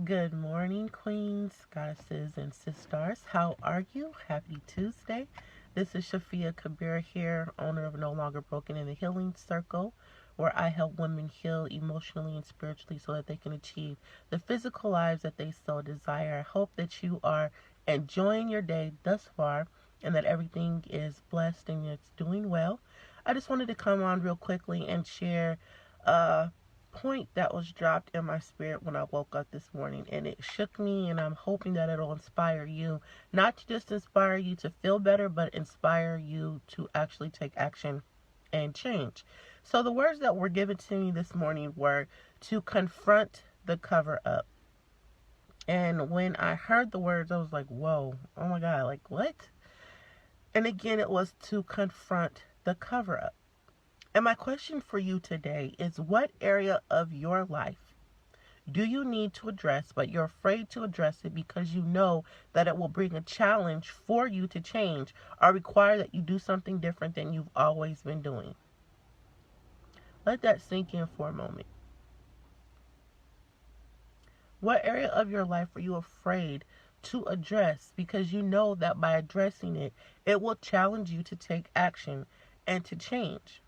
Good morning, queens, goddesses, and sisters. How are you? Happy Tuesday. This is Shafia Kabir here, owner of No Longer Broken in the Healing Circle, where I help women heal emotionally and spiritually so that they can achieve the physical lives that they so desire. I hope that you are enjoying your day thus far and that everything is blessed and it's doing well. I just wanted to come on real quickly and share point that was dropped in my spirit when I woke up this morning, and it shook me, and I'm hoping that it'll inspire you, not to just inspire you to feel better, but inspire you to actually take action and change. So the words that were given to me this morning were to confront the cover up. And when I heard the words, I was like, whoa, oh my God, like what? And again, it was to confront the cover up. And my question for you today is, what area of your life do you need to address, but you're afraid to address it because you know that it will bring a challenge for you to change or require that you do something different than you've always been doing? Let that sink in for a moment. What area of your life are you afraid to address because you know that by addressing it, it will challenge you to take action and to change?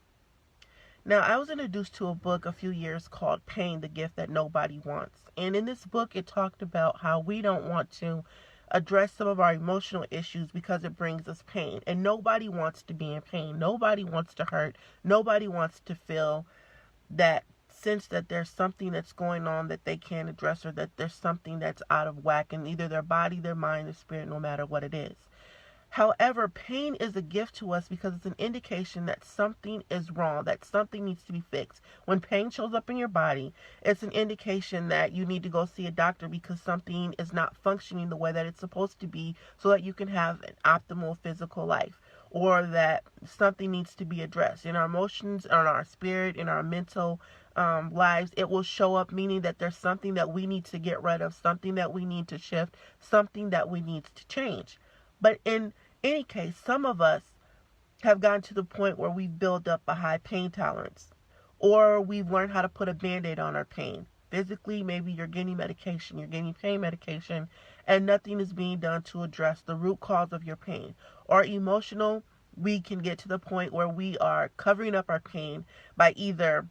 Now, I was introduced to a book a few years called Pain, the Gift That Nobody Wants. And in this book, it talked about how we don't want to address some of our emotional issues because it brings us pain. And nobody wants to be in pain. Nobody wants to hurt. Nobody wants to feel that sense that there's something that's going on that they can't address, or that there's something that's out of whack in either their body, their mind, their spirit, no matter what it is. However, pain is a gift to us because it's an indication that something is wrong, that something needs to be fixed. When pain shows up in your body, it's an indication that you need to go see a doctor because something is not functioning the way that it's supposed to be so that you can have an optimal physical life, or that something needs to be addressed. In our emotions, in our spirit, in our mental lives, it will show up, meaning that there's something that we need to get rid of, something that we need to shift, something that we need to change. But in any case, some of us have gotten to the point where we build up a high pain tolerance, or we've learned how to put a band-aid on our pain. Physically, maybe you're getting medication, you're getting pain medication, and nothing is being done to address the root cause of your pain. Or emotional, we can get to the point where we are covering up our pain by either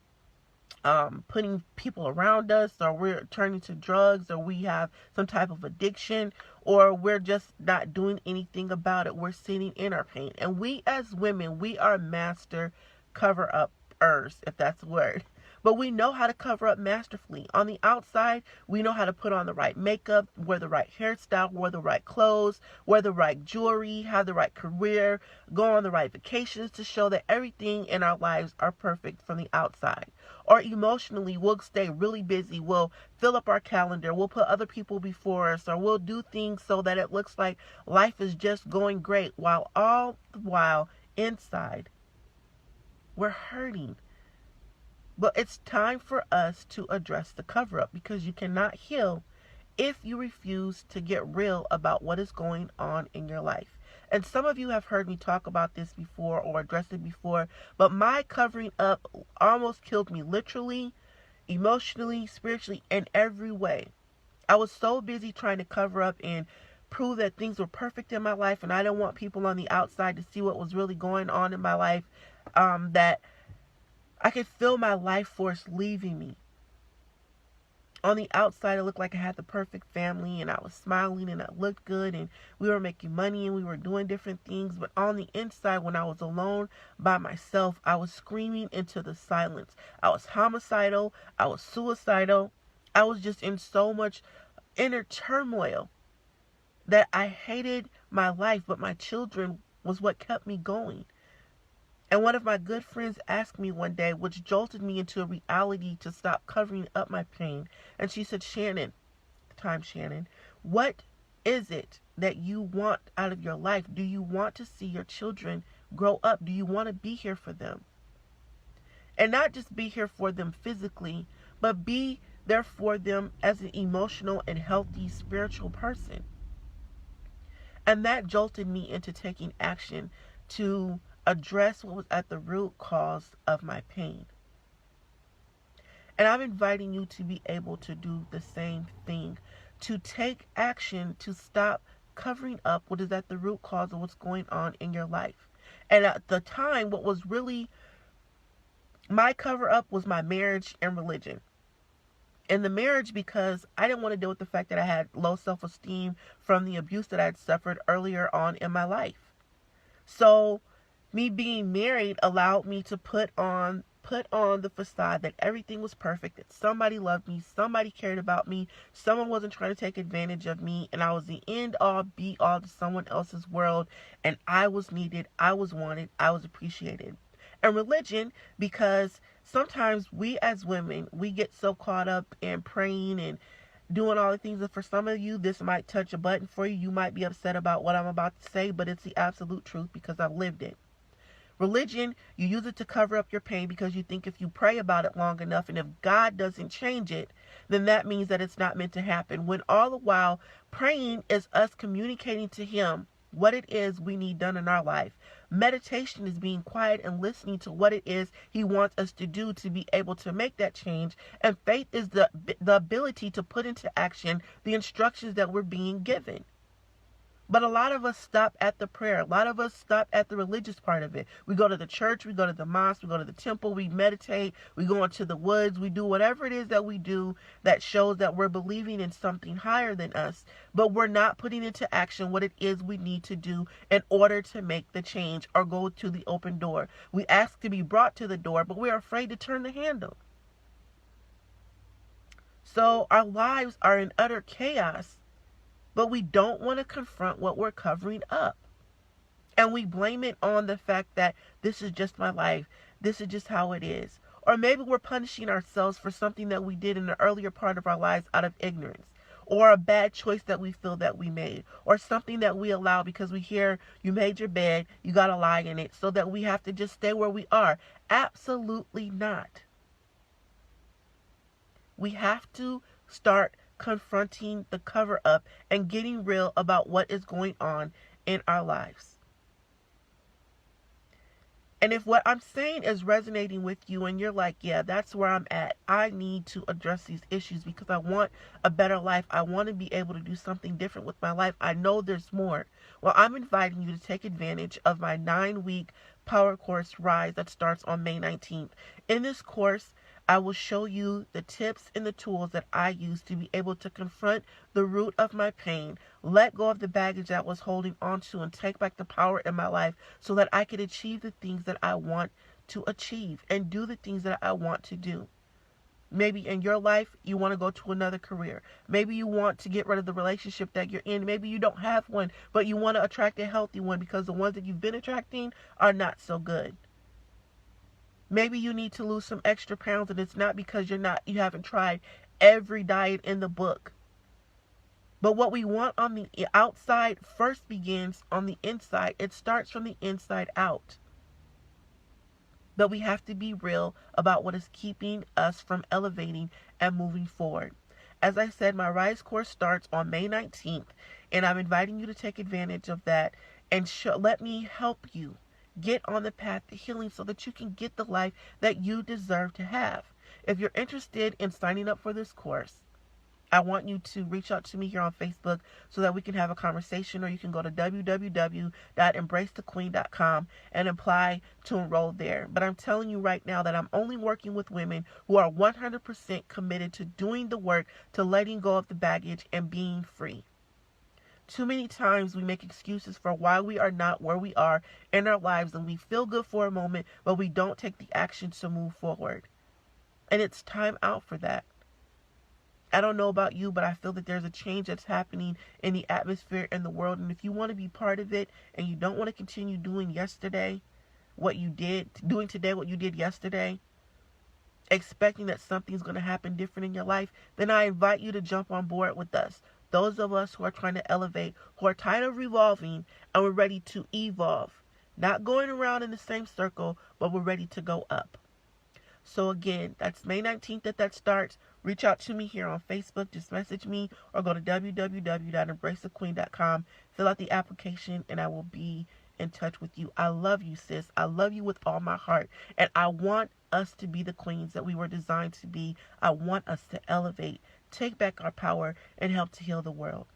putting people around us, or we're turning to drugs, or we have some type of addiction, or we're just not doing anything about it. We're sitting in our pain. And we as women, we are master cover-uppers, if that's a word. But we know how to cover up masterfully. On the outside, we know how to put on the right makeup, wear the right hairstyle, wear the right clothes, wear the right jewelry, have the right career, go on the right vacations to show that everything in our lives are perfect from the outside. Or emotionally, we'll stay really busy. We'll fill up our calendar. We'll put other people before us, or we'll do things so that it looks like life is just going great, while all the while inside we're hurting. But it's time for us to address the cover up, because you cannot heal if you refuse to get real about what is going on in your life. And some of you have heard me talk about this before or address it before, but my covering up almost killed me, literally, emotionally, spiritually, in every way. I was so busy trying to cover up and prove that things were perfect in my life, and I didn't want people on the outside to see what was really going on in my life, that I could feel my life force leaving me. On the outside, it looked like I had the perfect family, and I was smiling, and I looked good, and we were making money, and we were doing different things. But on the inside, when I was alone by myself, I was screaming into the silence. I was homicidal. I was suicidal. I was just in so much inner turmoil that I hated my life, but my children was what kept me going. And one of my good friends asked me one day, which jolted me into a reality to stop covering up my pain. And she said, Shannon, what is it that you want out of your life? Do you want to see your children grow up? Do you want to be here for them? And not just be here for them physically, but be there for them as an emotional and healthy spiritual person. And that jolted me into taking action to address what was at the root cause of my pain. And I'm inviting you to be able to do the same thing, to take action, to stop covering up what is at the root cause of what's going on in your life. And at the time, what was really my cover up was my marriage and religion. In the marriage, because I didn't want to deal with the fact that I had low self-esteem from the abuse that I had suffered earlier on in my life. So me being married allowed me to put on the facade that everything was perfect, that somebody loved me, somebody cared about me, someone wasn't trying to take advantage of me, and I was the end all be all to someone else's world, and I was needed, I was wanted, I was appreciated. And religion, because sometimes we as women, we get so caught up in praying and doing all the things, and for some of you this might touch a button for you. You might be upset about what I'm about to say, but it's the absolute truth because I've lived it. Religion, you use it to cover up your pain because you think if you pray about it long enough and if God doesn't change it, then that means that it's not meant to happen. When all the while, praying is us communicating to Him what it is we need done in our life. Meditation is being quiet and listening to what it is He wants us to do to be able to make that change. And faith is the ability to put into action the instructions that we're being given. But a lot of us stop at the prayer. A lot of us stop at the religious part of it. We go to the church, we go to the mosque, we go to the temple, we meditate, we go into the woods, we do whatever it is that we do that shows that we're believing in something higher than us. But we're not putting into action what it is we need to do in order to make the change or go to the open door. We ask to be brought to the door, but we're afraid to turn the handle. So our lives are in utter chaos, but we don't want to confront what we're covering up. And we blame it on the fact that this is just my life. This is just how it is. Or maybe we're punishing ourselves for something that we did in the earlier part of our lives out of ignorance. Or a bad choice that we feel that we made. Or something that we allow because we hear you made your bed, you got to lie in it, so that we have to just stay where we are. Absolutely not. We have to start confronting the cover up and getting real about what is going on in our lives. And if what I'm saying is resonating with you and you're like, yeah, that's where I'm at, I need to address these issues because I want a better life. I want to be able to do something different with my life. I know there's more. Well, I'm inviting you to take advantage of my 9-week Power Course Rise that starts on May 19th. In this course, I will show you the tips and the tools that I use to be able to confront the root of my pain, let go of the baggage that was holding on to, and take back the power in my life so that I can achieve the things that I want to achieve and do the things that I want to do. Maybe in your life, you want to go to another career. Maybe you want to get rid of the relationship that you're in. Maybe you don't have one, but you want to attract a healthy one because the ones that you've been attracting are not so good. Maybe you need to lose some extra pounds, and it's not because you haven't tried every diet in the book. But what we want on the outside first begins on the inside. It starts from the inside out. But we have to be real about what is keeping us from elevating and moving forward. As I said, my Rise course starts on May 19th, and I'm inviting you to take advantage of that and let me help you get on the path to healing so that you can get the life that you deserve to have. If you're interested in signing up for this course, I want you to reach out to me here on Facebook so that we can have a conversation, or you can go to www.embracethequeen.com and apply to enroll there. But I'm telling you right now that I'm only working with women who are 100% committed to doing the work, to letting go of the baggage and being free. Too many times we make excuses for why we are not where we are in our lives, and we feel good for a moment, but we don't take the action to move forward. And it's time out for that. I don't know about you, but I feel that there's a change that's happening in the atmosphere in the world. And if you want to be part of it and you don't want to continue doing today what you did yesterday, expecting that something's going to happen different in your life, then I invite you to jump on board with us. Those of us who are trying to elevate, who are tired of revolving, and we're ready to evolve. Not going around in the same circle, but we're ready to go up. So again, that's May 19th that starts. Reach out to me here on Facebook. Just message me or go to www.embracethequeen.com. Fill out the application and I will be in touch with you. I love you, sis. I love you with all my heart. And I want us to be the queens that we were designed to be. I want us to elevate, take back our power, and help to heal the world.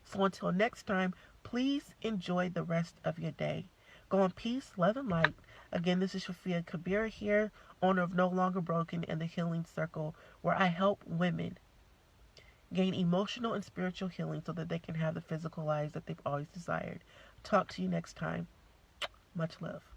So until next time, please enjoy the rest of your day. Go in peace, love, and light. Again, this is Shafia Kabira here, owner of No Longer Broken and the Healing Circle, where I help women gain emotional and spiritual healing so that they can have the physical lives that they've always desired. Talk to you next time. Much love.